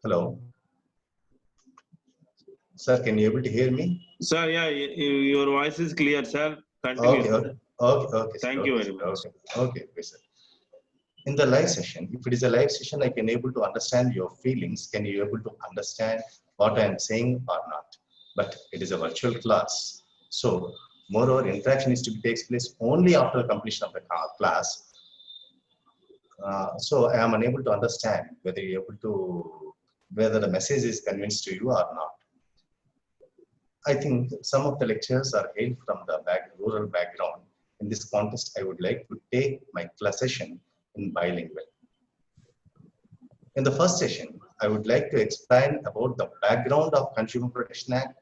Hello. Sir, can you able to hear me? Sir, yeah, your voice is clear, sir. Continue. Okay, sir. Thank you very much. Okay, sir. In the live session, if it is a live session, I can able to understand your feelings. Can you able to understand what I am saying or not? But it is a virtual class. So, moreover, interaction is to be takes place only after completion of the class. So I am unable to understand whether the message is convinced to you or not. I think some of the lectures are hailed from the rural background. In this context, I would like to take my class session in bilingual. In the first session, I would like to explain about the background of Consumer Protection Act,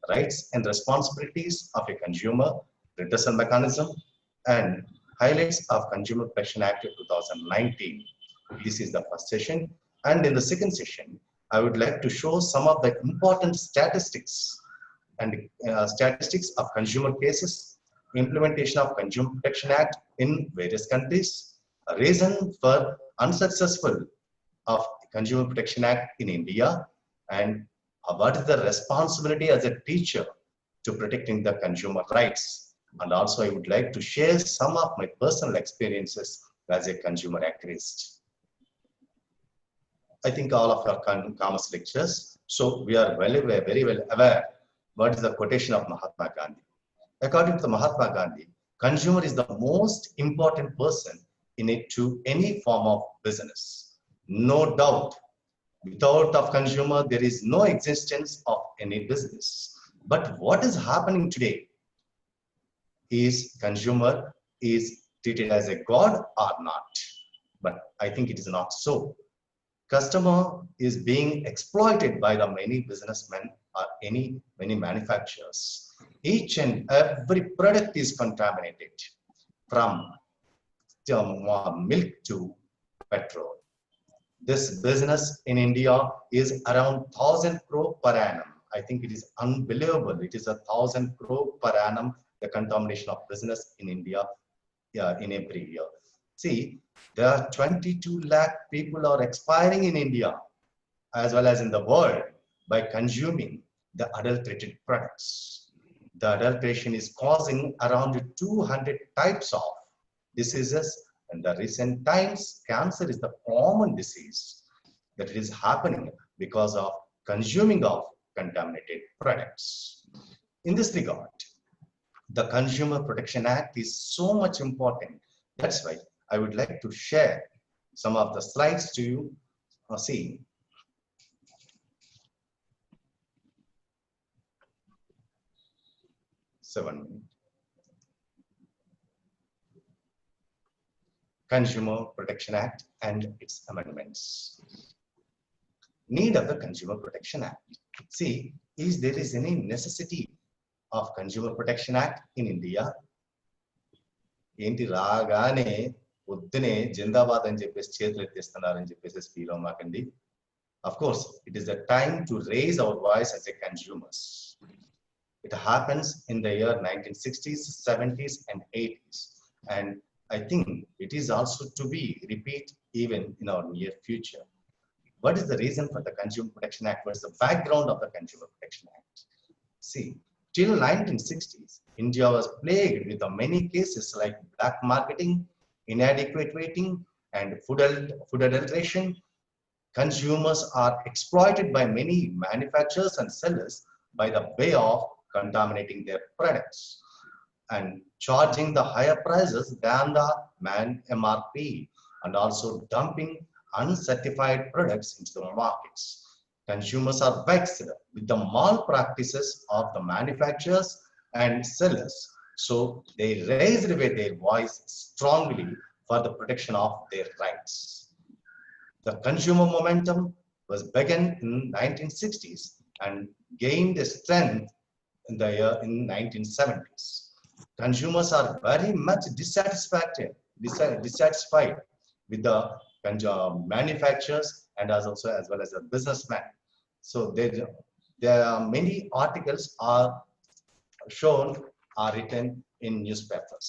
rights and responsibilities of a consumer, redressal mechanism, and highlights of Consumer Protection Act of 2019. This is the first session. And in the second session, I would like to show some of the important statistics and statistics of consumer cases, implementation of Consumer Protection Act in various countries, a reason for unsuccessful of Consumer Protection Act in India, and what is the responsibility as a teacher to protecting the consumer rights. And also I would like to share some of my personal experiences as a consumer activist. I think all of our commerce lectures, so we are very well aware what is the quotation of Mahatma Gandhi. According to Mahatma Gandhi, consumer is the most important person in it to any form of business. No doubt, without of consumer, there is no existence of any business. But what is happening today is consumer is treated as a god or not. But I think it is not so. Customer is being exploited by the many businessmen or many manufacturers. Each and every product is contaminated, from milk to petrol. This business in India is around 1,000 crore per annum. I think it is unbelievable. It is 1,000 crore per annum, the contamination of business in India in every year. See, there are 22 lakh people are expiring in India as well as in the world by consuming the adulterated products. The adulteration is causing around 200 types of diseases. In the recent times, cancer is the common disease that is happening because of consuming of contaminated products. In this regard, the Consumer Protection Act is so much important. That's why I would like to share some of the slides to you. See. Consumer Protection Act and its amendments. Need of the Consumer Protection Act. See, is there is any necessity of Consumer Protection Act in India? ఏంటి రాగానే పొద్దునే జిందాబాద్ అని చెప్పేసి చేతులు ఎత్తేస్తున్నారని చెప్పేసి feel అవ్వకండి. Of course, it is the time to raise our voice as a consumers. It happens in the year 1960s, 70s, and 80s, and I think it is also to be repeat even in our near future. What is the reason for the Consumer Protection Act? What is the background of the Consumer Protection Act? See, till 1960s, India was plagued with many cases like black marketing, inadequate weighting, and food adulteration. Consumers are exploited by many manufacturers and sellers by the way of contaminating their products and charging the higher prices than the MRP, and also dumping uncertified products into the markets. Consumers are vexed with the malpractices of the manufacturers and sellers, so they raised their voice strongly for the protection of their rights. The consumer momentum was begun in 1960s and gained strength in the year in 1970s. Consumers are very much dissatisfied with the manufacturers and as well as the businessmen. So there are many articles are written in newspapers.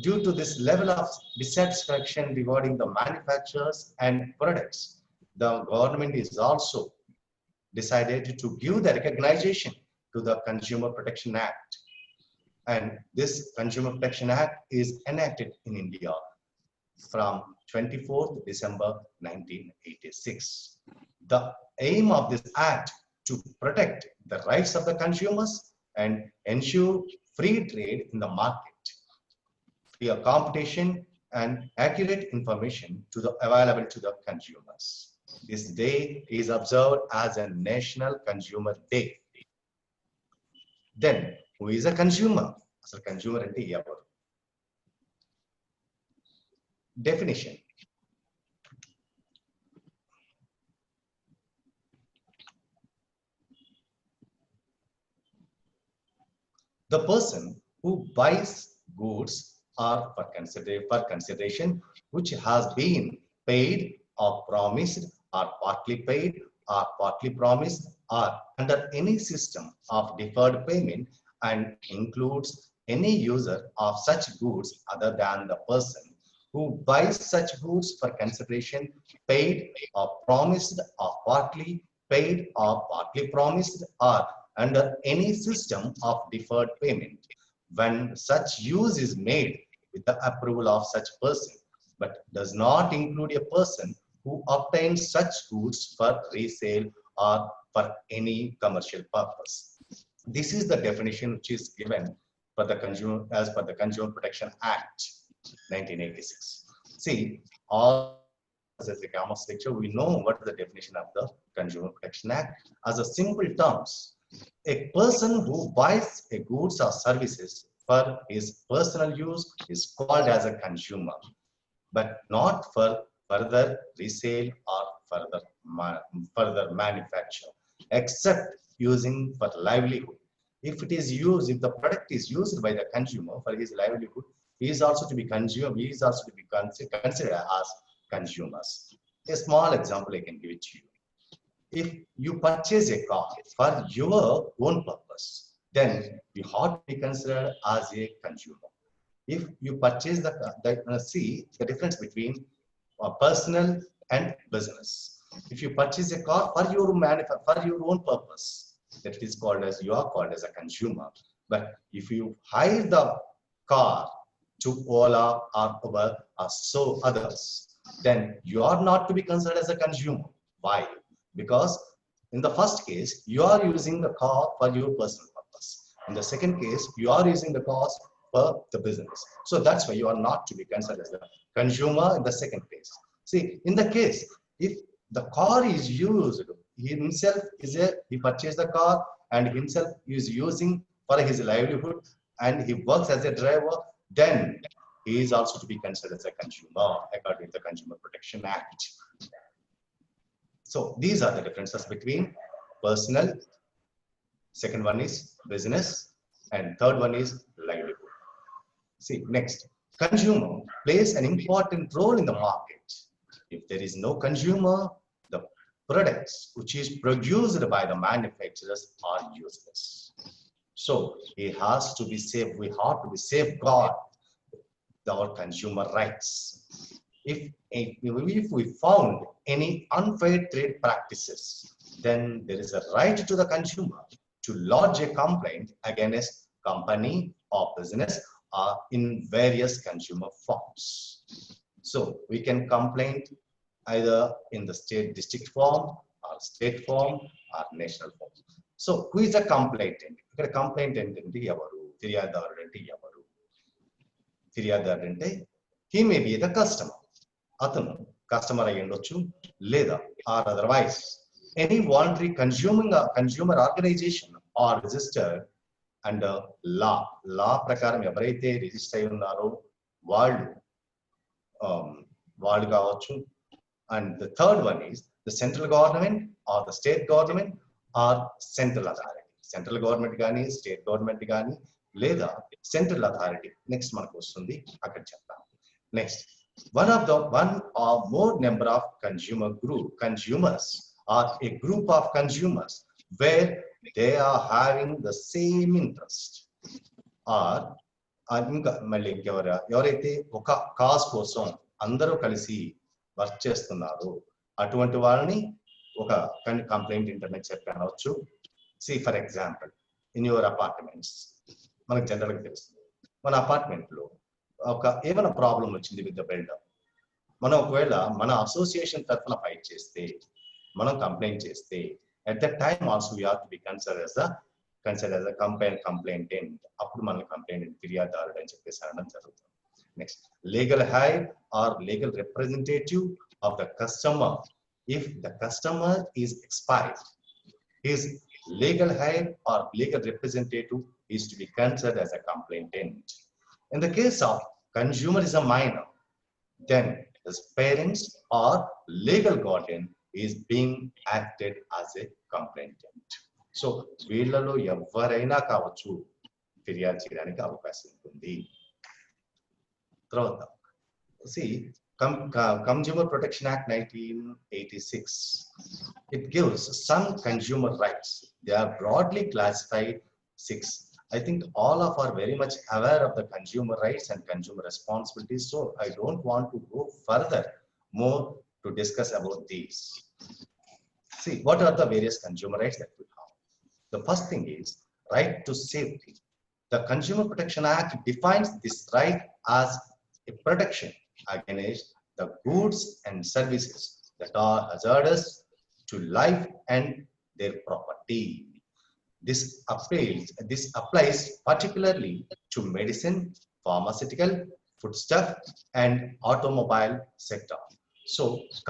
Due to this level of dissatisfaction regarding the manufacturers and products, the government is also decided to give the recognition to the Consumer Protection Act. And this Consumer Protection Act is enacted in India from 24th December 1986. The aim of this act to protect the rights of the consumers and ensure free trade in the market, fair competition and accurate information available to the consumers. This day is observed as a National Consumer Day. Then, who is a consumer? As a consumer ante evaru? Definition. The person who buys goods or for consideration which has been paid or promised or partly paid or partly promised or under any system of deferred payment and includes any user of such goods other than the person who buys such goods for consideration paid or promised or partly paid or partly promised or under any system of deferred payment, when such use is made with the approval of such person, but does not include a person who obtains such goods for resale or for any commercial purpose. This is the definition which is given for the consumer as per the Consumer Protection Act 1986. See, all as a commerce lecture, we know what is the definition of the Consumer Protection Act as a simple terms. A person who buys a goods or services for his personal use is called as a consumer, but not for further resale or further manufacture, except using for livelihood. If it is used, if the product is used by the consumer for his livelihood, he is also to be consumed. He is also to be considered as consumers. A small example I can give it to you. If you purchase a car for your own purpose, then you ought to be considered as a consumer. If you purchase see the difference between personal and business. If you purchase a car for your own purpose, that is called as you are called as a consumer. But if you hire the car to Ola or Uber or so others, then you are not to be considered as a consumer. Why? Because in the first case, you are using the car for your personal purpose. In the second case, you are using the cars for the business. So that's why you are not to be considered as a consumer in the second case. See, in the case, if the car is used, he purchased the car and himself is using for his livelihood and he works as a driver, then he is also to be considered as a consumer according to the Consumer Protection Act. So these are the differences between personal, second one is business, and third one is livelihood. See, next, consumer plays an important role in the market. If there is no consumer, the products which is produced by the manufacturers are useless. So we have to be safeguard our consumer rights. If we found any unfair trade practices, then there is a right to the consumer to lodge a complaint against company or business in various consumer forms. So we can complain either in the state district form or state form or national form. So who is a complainant? A complainant ante evaru? Firyadaru ante evaru? Firyadaru ante he may be the customer. Atanu customer ayundochu leda or otherwise any voluntary consumer organization or registered under law ప్రకారం ఎవరైతే register అయి ఉన్నారో వాళ్ళు కావచ్చు. And the third one is the central government or the state government or central authority. Central government గాని state government గాని లేదా central authority. Next మనకు వస్తుంది అక్కడ చెప్తాం. Next, one or more number of consumers or a group of consumers where they are having the same interest or ఇంకా మళ్ళీ ఎవరైతే ఒక కాజ్ కోసం అందరూ కలిసి వర్క్ చేస్తున్నారు అటువంటి వాళ్ళని ఒక కంప్లైంట్ ఇంటర్నెట్ చెప్పవచ్చు. See for example in your apartments, మనకు జనరల్గా తెలుస్తుంది, మన అపార్ట్మెంట్లో ఏమైనా ప్రాబ్లం వచ్చింది విత్ ద బిల్డర్, మనం ఒకవేళ మన అసోసియేషన్ తరఫున ఫైట్ చేస్తే, మనం కంప్లైంట్ చేస్తే, at the time also we have to be consider as a complainant. అప్పుడు మనం కంప్లైంట్ ఫిర్యాదుదారుడు అని చెప్పేసి అనడం జరుగుతుంది. Next, legal heir or legal representative of the customer. If the customer is expired, his legal heir or legal representative is to be considered as a complainant. In the case of consumer is a minor, then his parents or legal guardian is being acted as a complainant. So వీళ్ళలో ఎవరైనా కావచ్చు ఫిర్యాదు చేయడానికి అవకాశం ఉంటుంది. తర్వాత see Consumer Protection Act 1986, it gives some consumer rights. They are broadly classified 6. I think all of are very much aware of the consumer rights and consumer responsibilities, so I don't want to go further more to discuss about these. See, what are the various consumer rights that we have? The first thing is right to safety. The Consumer Protection Act defines this right as a protection against the goods and services that are hazardous to life and their property. This applies particularly to medicine, pharmaceutical, foodstuff, and automobile sector. So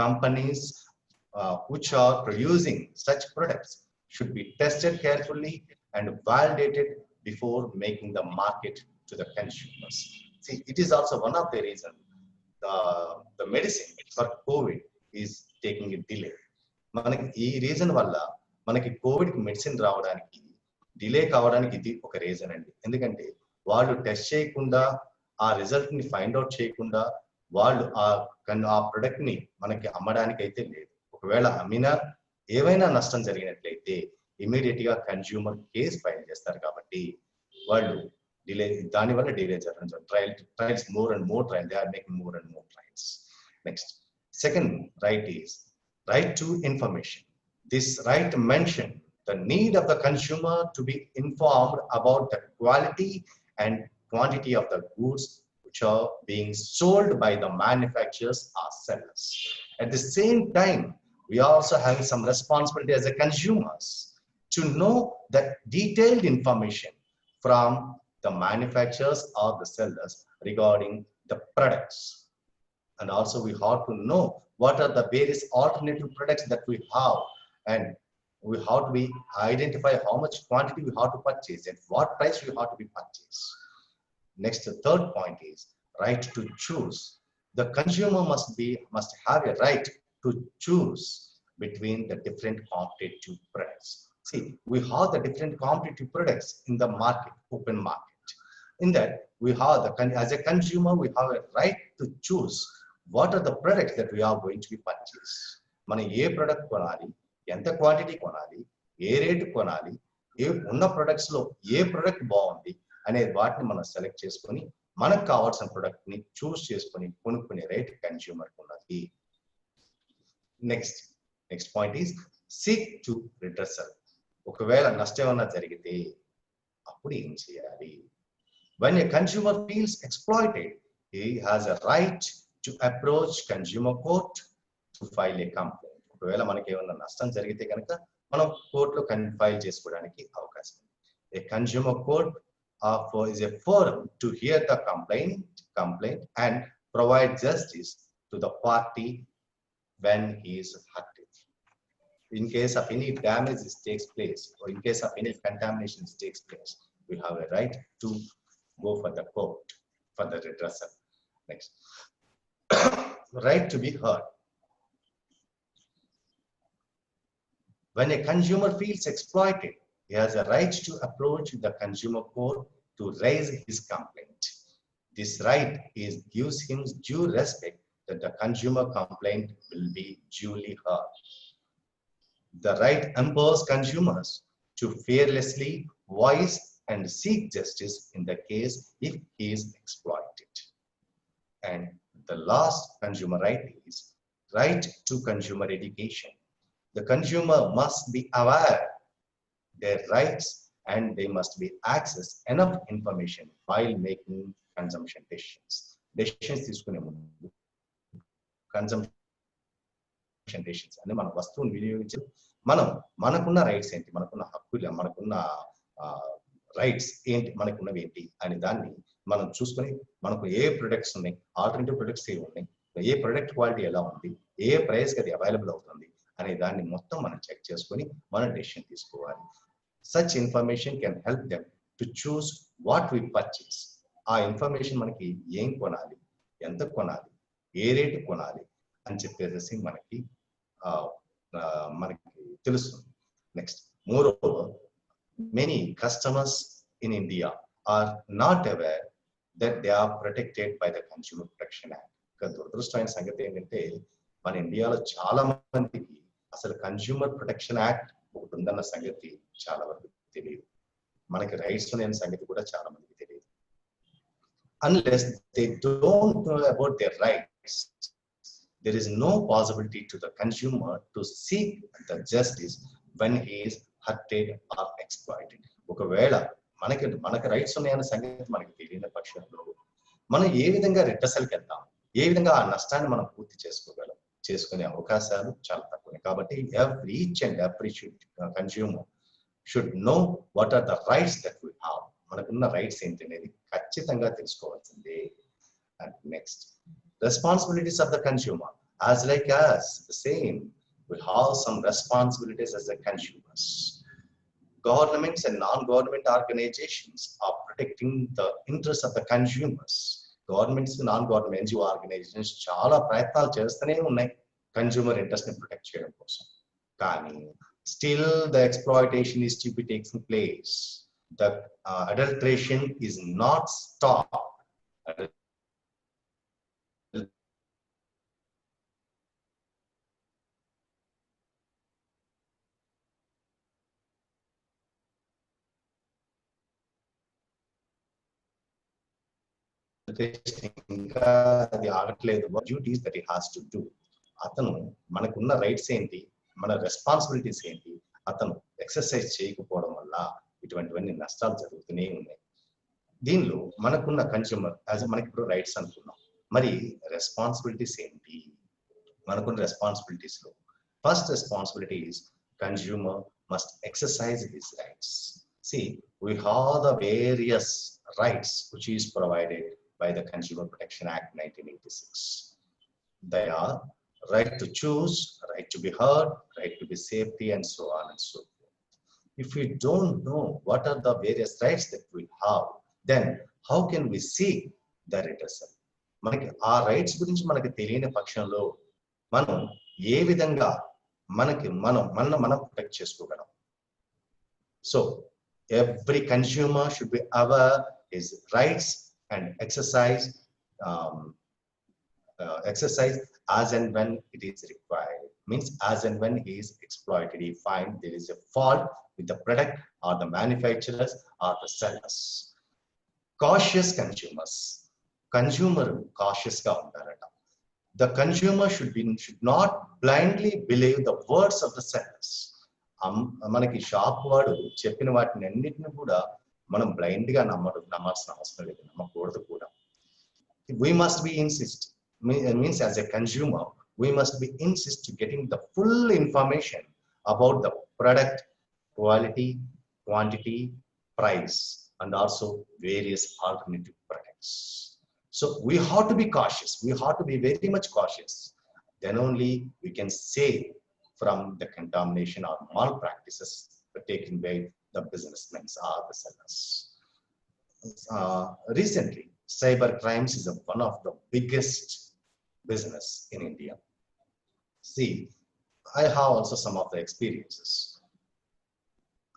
companies which are producing such products should be tested carefully and validated before making the market to the consumers. See, it is also one of the reasons the medicine for COVID is taking a delay. మనకి ఈ reason వల్ల మనకి Covid medicine రావడానికి delay కావడానికి ఇది ఒక reason అండి. ఎందుకంటే వాళ్ళు టెస్ట్ చేయకుండా, ఆ రిజల్ట్ ని ఫైండ్ అవుట్ చేయకుండా వాళ్ళు ఆ ప్రొడక్ట్ ని మనకి అమ్మడానికి అయితే లేదు. ఒకవేళ అమ్మినా ఏవైనా నష్టం జరిగినట్లయితే ఇమీడియట్ గా కన్స్యూమర్ కేసు ఫైల్ చేస్తారు. కాబట్టి వాళ్ళు డిలే, దానివల్ల డిలే జరగడం. Trials more and more trial, they are making more and more trials. Next, second right is right to information. This right mentions the need of the consumer to be informed about the quality and quantity of the goods which are being sold by the manufacturers or sellers. At the same time, we also have some responsibility as a consumers to know the detailed information from the manufacturers or the sellers regarding the products. And also we have to know what are the various alternative products that we have, and we have to identify how much quantity we have to purchase at what price we have to be purchased. Next, the third point is right to choose. The consumer must have a right to choose between the different competitive products. See, we have the different competitive products in the market, open market. In that, we have as a consumer, we have a right to choose what are the products that we are going to be purchased. మనం ఏ product కొనాలి, ఎంత quantity కొనాలి, ఏ rate కొనాలి, ఉన్న products లో ఏ product బాగుంది అనే వాటిని మనం సెలెక్ట్ చేసుకొని మనకు కావాల్సిన ప్రొడక్ట్ ని చూస్ చేసుకొని కొనుక్కునే రైట్ కన్స్యూమర్ ఉన్నది. Next point is seek to redressal. ఒకవేళ నష్టం ఏమన్నా జరిగితే అప్పుడు ఏం చేయాలి? When a consumer feels exploited, he has a right to approach consumer court to file a complaint. ఒకవేళ మనకి ఏమన్నా నష్టం జరిగితే కనుక మనం కోర్టులో ఫైల్ చేసుకోవడానికి అవకాశం ఉంది. A consumer court is a forum to hear the complaint and provide justice to the party when he is hurted. In case of any damage takes place, or in case of any contamination takes place, we have a right to go for the court for the redressal. Next, right to be heard. When a consumer feels exploited, he has a right to approach the consumer court to raise his complaint. This right gives him due respect that the consumer complaint will be duly heard. The right empowers consumers to fearlessly voice and seek justice in the case if he is exploited. And the last consumer right is right to consumer education. The consumer must be aware their rights and they must be access enough information while making consumption decisions. Decisions తీసుకునే ముందు consumption decisions అంటే మన వస్తువును వినియోగించి మనం మనకున్న rights ఏంటి, మనకున్న హక్కులు, మనకున్న రైట్స్ ఏంటి, మనకున్నవి ఏంటి అని దాన్ని మనం చూసుకొని మనకు ఏ ప్రొడక్ట్స్ ఉన్నాయి, ఆల్టర్నేటివ్ ప్రొడక్ట్స్ ఏ ఉన్నాయి, ఏ ప్రొడక్ట్ క్వాలిటీ ఎలా ఉంది, ఏ ప్రైస్కి అది అవైలబుల్ అవుతుంది అనే దాన్ని మొత్తం మనం చెక్ చేసుకొని మనం డెసిషన్ తీసుకోవాలి. Such information can help them to choose what we purchase. ఆ ఇన్ఫర్మేషన్ మనకి ఏం కొనాలి, ఎంత కొనాలి, ఏ రేటు కొనాలి అని చెప్పేసి మనకి తెలుస్తుంది. Next, moreover, many customers in India are not aware that they are protected by the Consumer Protection Act. దురదృష్టమైన సంగతి ఏంటంటే మన ఇండియాలో చాలా మందికి అసలు కన్స్యూమర్ ప్రొటెక్షన్ యాక్ట్ ఒకటి ఉందన్న సంగతి చాలా వరకు తెలియదు. మనకి రైట్స్ లేని సంగతి కూడా చాలా మందికి తెలియదు. Unless they don't know about their rights, there is no possibility to the consumer to seek the justice when he is hurted or exploited. ఒకవేళ మనకి రైట్స్ ఉన్నాయన్న సంగతి మనకి తెలియని పక్షంలో మనం ఏ విధంగా రిటర్సల్కి వెళ్తాం, ఏ విధంగా ఆ నష్టాన్ని మనం పూర్తి చేసుకునే అవకాశాలు చాలా తక్కువ. కాబట్టి each and every consumer should know what are the rights that we have. మనకున్న రైట్స్ ఏంటి అనేది ఖచ్చితంగా తెలుసుకోవాల్సిందే. And next, responsibilities of the consumer. As like us, the same, we have some responsibilities as the consumers. Governments and non-government organizations are protecting the interests of the consumers. Governments, non-government NGO organizations చాలా ప్రయత్నాలు చేస్తూనే ఉన్నాయి consumer interest ని protect చేయడం కోసం. కానీ still the exploitation is to be taking place. The adulteration is not stopped. ఇంకా అది ఆగట్లేదు. Duties that he has to do. అతను మనకున్న రైట్స్ ఏంటి, మన రెస్పాన్సిబిలిటీస్ ఏంటి, అతను ఎక్సర్సైజ్ చేయకపోవడం వల్ల ఇటువంటివన్నీ నష్టాలు జరుగుతూనే ఉన్నాయి. దీనిలో మనకున్న కన్స్యూమర్ మనకి ఇప్పుడు రైట్స్ అనుకున్నాం, మరి రెస్పాన్సిబిలిటీస్ ఏంటి? మనకున్న రెస్పాన్సిబిలిటీస్ లో first responsibility is consumer must exercise his rights. See, we have the various rights which is provided by the Consumer Protection Act 1986. They are right to choose, right to be heard, right to be safety, and so on and so forth. If we don't know what are the various rights that we have, then how can we see the redressal? మనకి ఆ rights గురించి మనకి తెలియని పక్షంలో మనం ఏ విధంగా మనం protect చేసుకోగలం? So every consumer should be aware his rights and exercise as and when it is required. Means as and when he is exploited, he finds there is a fault with the product or the manufacturers or the sellers. Cautious consumers. Consumer cautious ga untarata. The consumer should not blindly believe the words of the sellers. మనకి shop వాడు చెప్పిన వాటిని అన్నిటిని కూడా మనం blind గా నమ్మాల్సిన అవసరం లేదు, నమ్మకూడదు కూడా. We must be insist, means as a consumer we must be insist to getting the full information about the product quality, quantity, price, and also various alternative products. So we have to be cautious, we have to be very much cautious, then only we can save from the contamination or malpractices taken by the businessmen or the sellers. Recently, cyber crimes is one of the biggest business in India. See, I have also some of the experiences.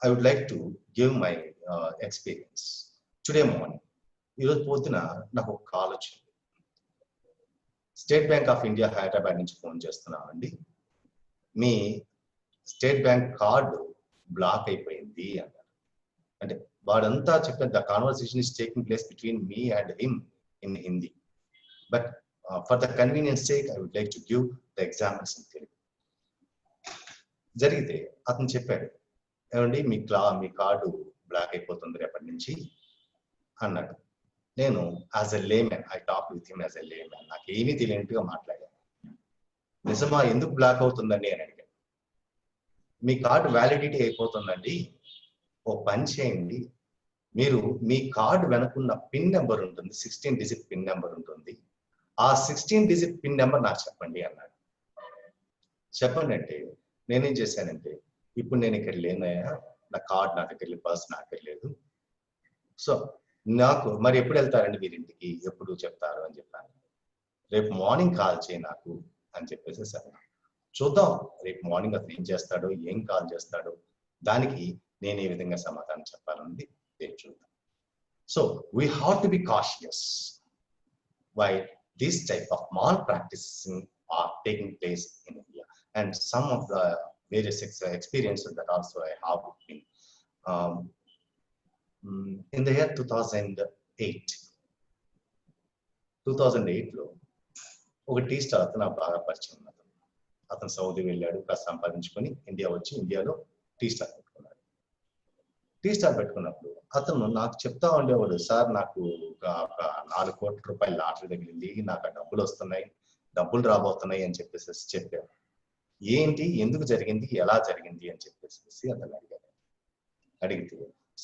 I would like to give my experience. Today morning, ఈరోజు పొద్దున నాకు ఒక call వచ్చింది. State bank of India Hyderabad నుంచి phone చేస్తున్నానండి, మీ state bank card block అయిపోయింది అన్నారు. అంటే వాడంతా చెప్పిన the conversation is taking place between me and him in Hindi, but For the convenience sake, I would like to give the examples in Telugu. జరిగితే అతను చెప్పాడు, ఏమండి మీ కార్డు బ్లాక్ అయిపోతుంది రేపటి నుంచి అన్నాడు. నేను as a laymen, I talk with him as a laymen, నాకు ఏమీ తెలియనట్టుగా మాట్లాడాను. నిజమా, ఎందుకు బ్లాక్ అవుతుందండి అని అడిగాను. మీ కార్డు వ్యాలిడిటీ అయిపోతుందండి, ఓ పని చేయండి, మీరు మీ కార్డు వెనుకున్న పిన్ నెంబర్ ఉంటుంది, 16 డిజిట్ పిన్ నెంబర్ ఉంటుంది, ఆ 16 డిజిట్ పిన్ నెంబర్ నాకు చెప్పండి అన్నాడు. చెప్పండి అంటే నేనేం చేశానంటే, ఇప్పుడు నేను ఇక్కడ లేనయ్యా, నా కార్డు నా దగ్గర లేదు, పర్స్ నా దగ్గర లేదు, సో నాకు మరి ఎప్పుడు వెళ్తారండి మీరు ఇంటికి, ఎప్పుడు చెప్తారు అని చెప్పాను. రేపు మార్నింగ్ కాల్ చేయి నాకు అని చెప్పేసి సార్, చూద్దాం రేపు మార్నింగ్ అతను ఏం చేస్తాడో, ఏం కాల్ చేస్తాడో, దానికి నేను ఏ విధంగా సమాధానం చెప్పాలన్నది రేపు చూద్దాం. So we have to be cautious why this type of malpracticing are taking place in India, and some of the various experiences that also I have been in the year 2008 లో ఒక టీ స్టాల్ అతను నాకు బాగా పరిచయం ఉన్నది. అతను Saudi వెళ్ళాడు, కాస్త సంపాదించుకొని ఇండియా వచ్చి ఇండియాలో టీ స్టాల్ పెట్టుకున్నాడు. టీ స్టాల్ పెట్టుకున్నప్పుడు అతను నాకు చెప్తా ఉండేవాడు, సార్ నాకు ఒక 4 కోట్ల రూపాయల లాటరీ తగిలింది, నాకు ఆ డబ్బులు వస్తున్నాయి, డబ్బులు రాబోతున్నాయి అని చెప్పేసి చెప్పారు. ఏంటి, ఎందుకు జరిగింది, ఎలా జరిగింది అని చెప్పేసి అతను అడిగాడు. అడిగితే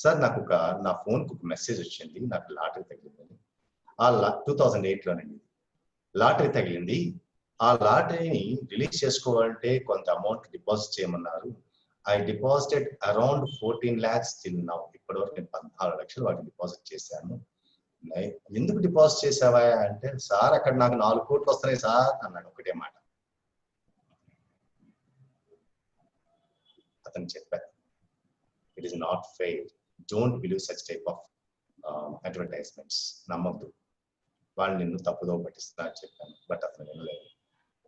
సార్ నాకు నా ఫోన్కి ఒక మెసేజ్ వచ్చింది, నాకు లాటరీ తగిలిందని. 2008లోనండి లాటరీ తగిలింది. ఆ లాటరీని రిలీజ్ చేసుకోవాలంటే కొంత అమౌంట్ డిపాజిట్ చేయమన్నారు. I deposited around 14 lakhs till now. ఇప్పటివరకు నేను 14 లక్షలు వాటిని డిపాజిట్ చేశాను. ఎందుకు డిపాజిట్ చేసావా అంటే, సార్ అక్కడ నాకు 4 కోట్లు వస్తున్నాయి సార్ అన్నాడు ఒకటే మాట. అతను చెప్పారు, it is not fair, don't believe such type of advertisements, నమ్మద్దు, వాళ్ళు నిన్ను తప్పుదో పట్టిస్తున్నారు చెప్పాను. బట్ అతను వినలేదు.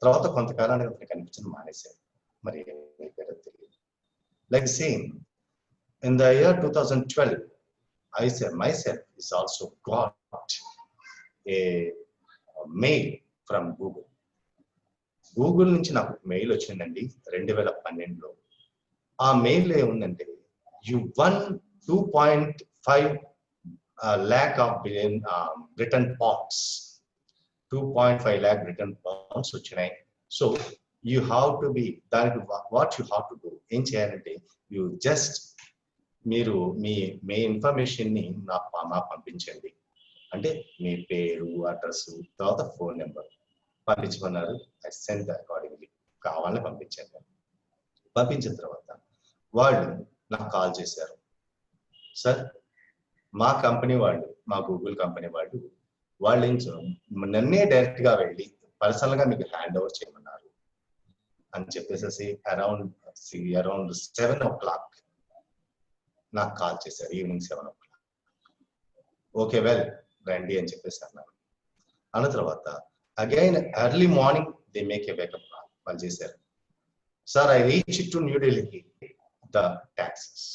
తర్వాత కొంతకాలానికి అతను కనిపించడం మానేశాడు, మరి తెలియదు. Like same, in the year 2012, I said myself is also got a mail from Google. Google నుంచి నాకు మెయిల్ వచ్చిందండి 2012లో. ఆ మెయిల్ ఏముందంటే, you won 2.5 lakh of Britain pounds. 2.5 lakh Britain pounds వచ్చినాయి. So you have to be, what you have to do, ఏం చేయాలంటే, you just మీరు మీ information ని నాకు పంపించండి, అంటే మీ పేరు, అడ్రస్, తర్వాత ఫోన్ నెంబర్ పంపించమన్నారు. ఐ సెండ్ అకార్డింగ్లీ, కావాలని పంపించాను. పంపించిన తర్వాత వాళ్ళు నాకు కాల్ చేశారు, సార్ మా కంపెనీ వాళ్ళు, మా గూగుల్ కంపెనీ వాళ్ళు ఏం నన్నే డైరెక్ట్ గా వెళ్ళి పర్సనల్ గా మీకు హ్యాండ్ ఓవర్ చేయమన్నారు అని చెప్పేసి అరౌండ్ 7 o'clock నాకు కాల్ చేశారు, ఈవినింగ్ 7 o'clock. ఓకే వెల్ రండి అని చెప్పేసి అన్నారు. అన్న తర్వాత again early morning they make a wake up call. వాళ్ళు చేశారు, sir I reach to New Delhi the taxes.